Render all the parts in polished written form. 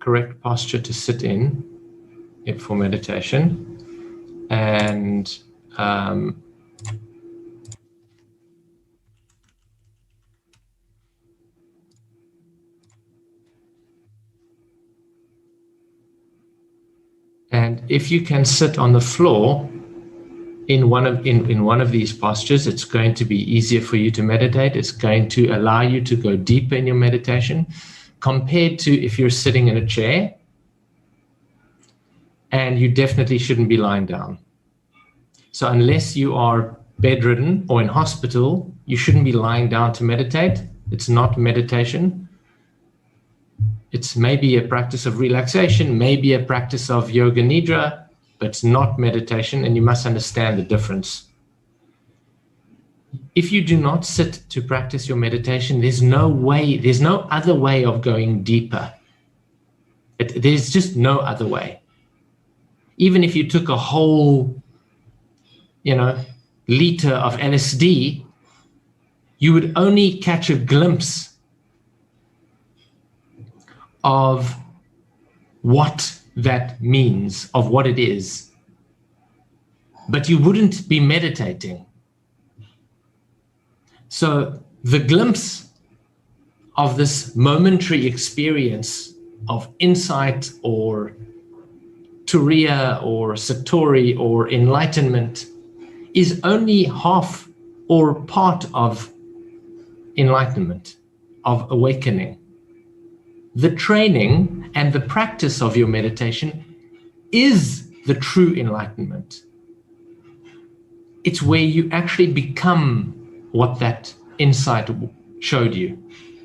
correct posture to sit in for meditation. And if you can sit on the floor in one of these postures, it's going to be easier for you to meditate. It's going to allow you to go deeper in your meditation compared to if you're sitting in a chair. And you definitely shouldn't be lying down. So unless you are bedridden or in hospital, you shouldn't be lying down to meditate. It's not meditation. It's maybe a practice of relaxation, maybe a practice of yoga nidra, but it's not meditation, and you must understand the difference. If you do not sit to practice your meditation, there's no other way of going deeper. There's just no other way. Even if you took a whole, liter of LSD, you would only catch a glimpse of what that means, of what it is. But you wouldn't be meditating. So the glimpse of this momentary experience of insight or Turiya or Satori or enlightenment is only half or part of enlightenment, of awakening. The training and the practice of your meditation is the true enlightenment. It's where you actually become what that insight showed you.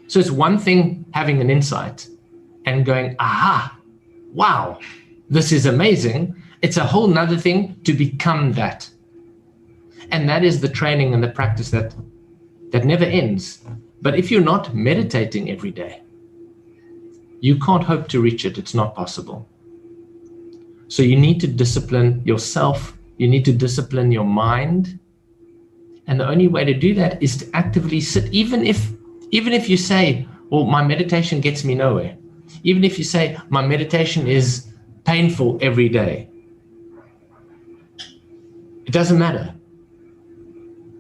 So it's one thing having an insight and going, aha, wow, this is amazing. It's a whole nother thing to become that. And that is the training and the practice that never ends. But if you're not meditating every day, you can't hope to reach it. It's not possible. So you need to discipline yourself. You need to discipline your mind. And the only way to do that is to actively sit, even if you say, well, my meditation gets me nowhere. Even if you say, my meditation is painful every day. It doesn't matter.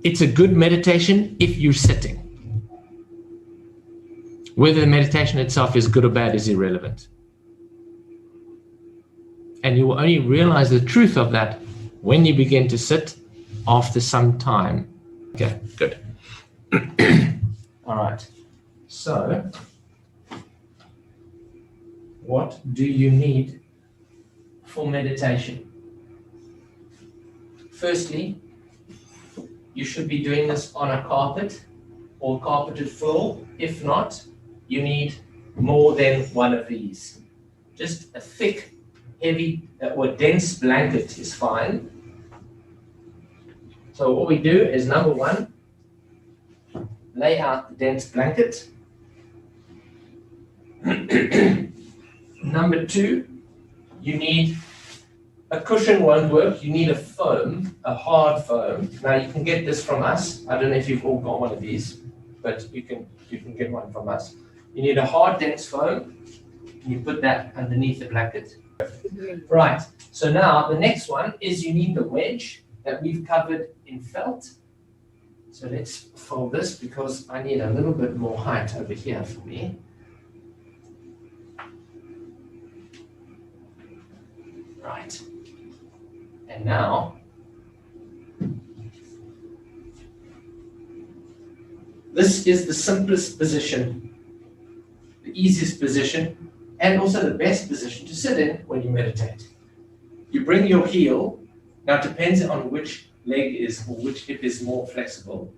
It's a good meditation if you're sitting. Whether the meditation itself is good or bad is irrelevant. And you will only realize the truth of that when you begin to sit after some time. Okay, good. All right. So, what do you need for meditation? Firstly, you should be doing this on a carpet or carpeted floor. If not, you need more than one of these. Just a thick, heavy, or dense blanket is fine. So what we do is, number one, lay out the dense blanket. Number two, you need a cushion won't work. You need a foam, a hard foam. Now you can get this from us. I don't know if you've all got one of these, but you can get one from us. You need a hard, dense foam. You put that underneath the blanket. Right. So now the next one is you need the wedge that we've covered in felt. So let's fold this because I need a little bit more height over here for me. Right. And now, this is the simplest position, the easiest position, and also the best position to sit in when you meditate. You bring your heel, now it depends on which leg is or which hip is more flexible.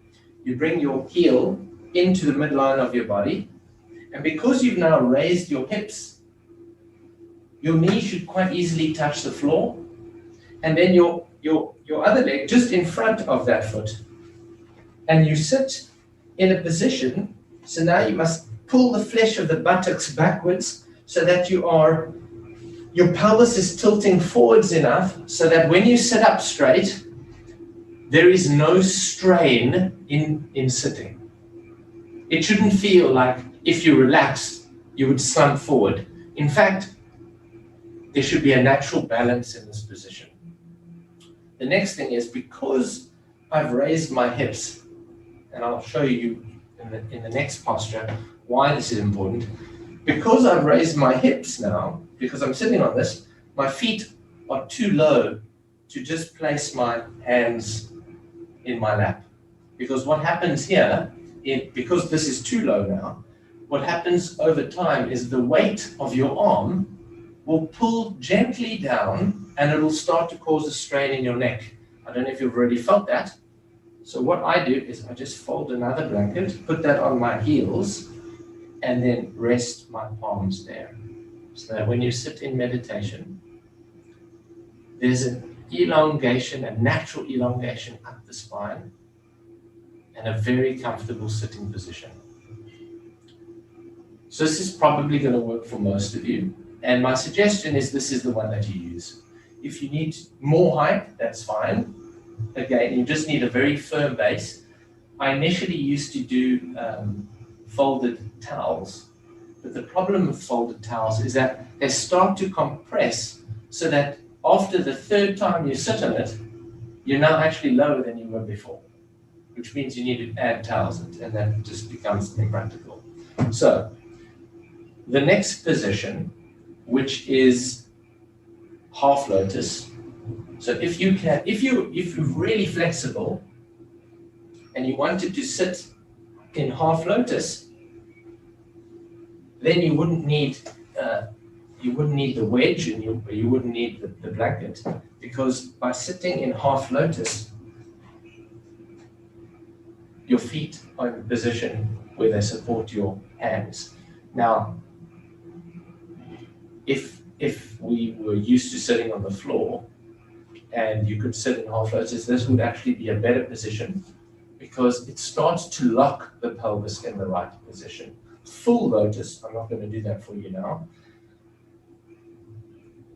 You bring your heel into the midline of your body, and because you've now raised your hips, your knee should quite easily touch the floor, and then your other leg just in front of that foot. And you sit in a position, so now you must pull the flesh of the buttocks backwards so that your pelvis is tilting forwards enough so that when you sit up straight, there is no strain in sitting. It shouldn't feel like if you relax, you would slump forward. In fact, there should be a natural balance in this position. The next thing is, because I've raised my hips, and I'll show you in the next posture why this is important. Because I've raised my hips now, because I'm sitting on this, my feet are too low to just place my hands in my lap. Because what happens here, because this is too low now, what happens over time is the weight of your arm will pull gently down and it will start to cause a strain in your neck. I don't know if you've already felt that. So what I do is I just fold another blanket, put that on my heels, and then rest my palms there. So that when you sit in meditation, there's an elongation, a natural elongation up the spine, and a very comfortable sitting position. So this is probably going to work for most of you. And my suggestion is this is the one that you use. If you need more height, that's fine. Again, you just need a very firm base. I initially used to do folded towels, but the problem with folded towels is that they start to compress so that after the third time you sit on it, you're now actually lower than you were before, which means you need to add towels, and that just becomes impractical. So the next position, which is half lotus. So if you're really flexible and you wanted to sit in half lotus, then you wouldn't need the wedge, and you wouldn't need the blanket, because by sitting in half lotus, your feet are in a position where they support your hands. Now, if we were used to sitting on the floor and you could sit in half lotus, this would actually be a better position because it starts to lock the pelvis in the right position. Full lotus, I'm not going to do that for you now,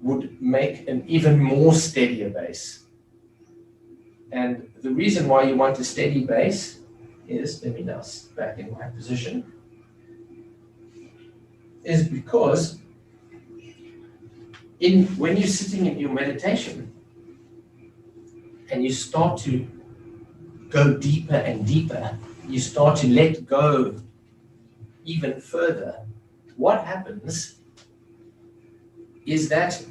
would make an even more steadier base. And the reason why you want a steady base is, let me now sit back in my position, is because when you're sitting in your meditation and you start to go deeper and deeper, you start to let go even further, what happens is that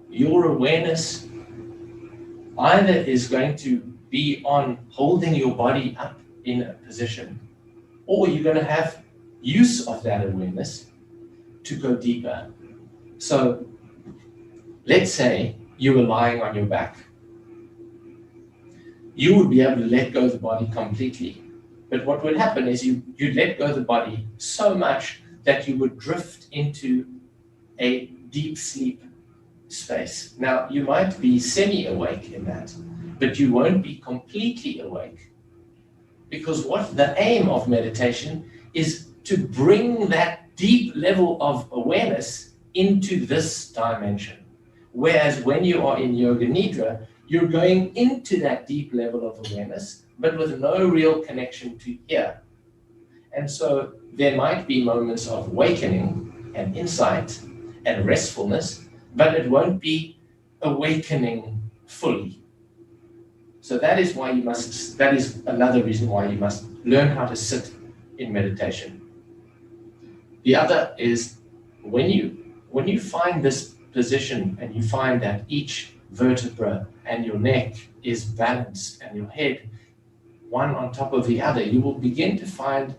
your awareness either is going to be on holding your body up in a position, or you're going to have use of that awareness to go deeper. So let's say you were lying on your back. You would be able to let go of the body completely. But what would happen is you'd let go of the body so much that you would drift into a deep sleep space. Now, you might be semi-awake in that, but you won't be completely awake. Because what the aim of meditation is to bring that deep level of awareness into this dimension. Whereas when you are in Yoga Nidra, you're going into that deep level of awareness, but with no real connection to here. And so there might be moments of awakening and insight and restfulness, but it won't be awakening fully. So that is another reason why you must learn how to sit in meditation. The other is when you find this position and you find that each vertebra and your neck is balanced and your head one on top of the other, you will begin to find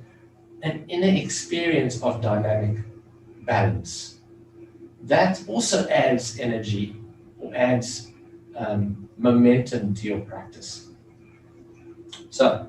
an inner experience of dynamic balance. That also adds energy or adds momentum to your practice. So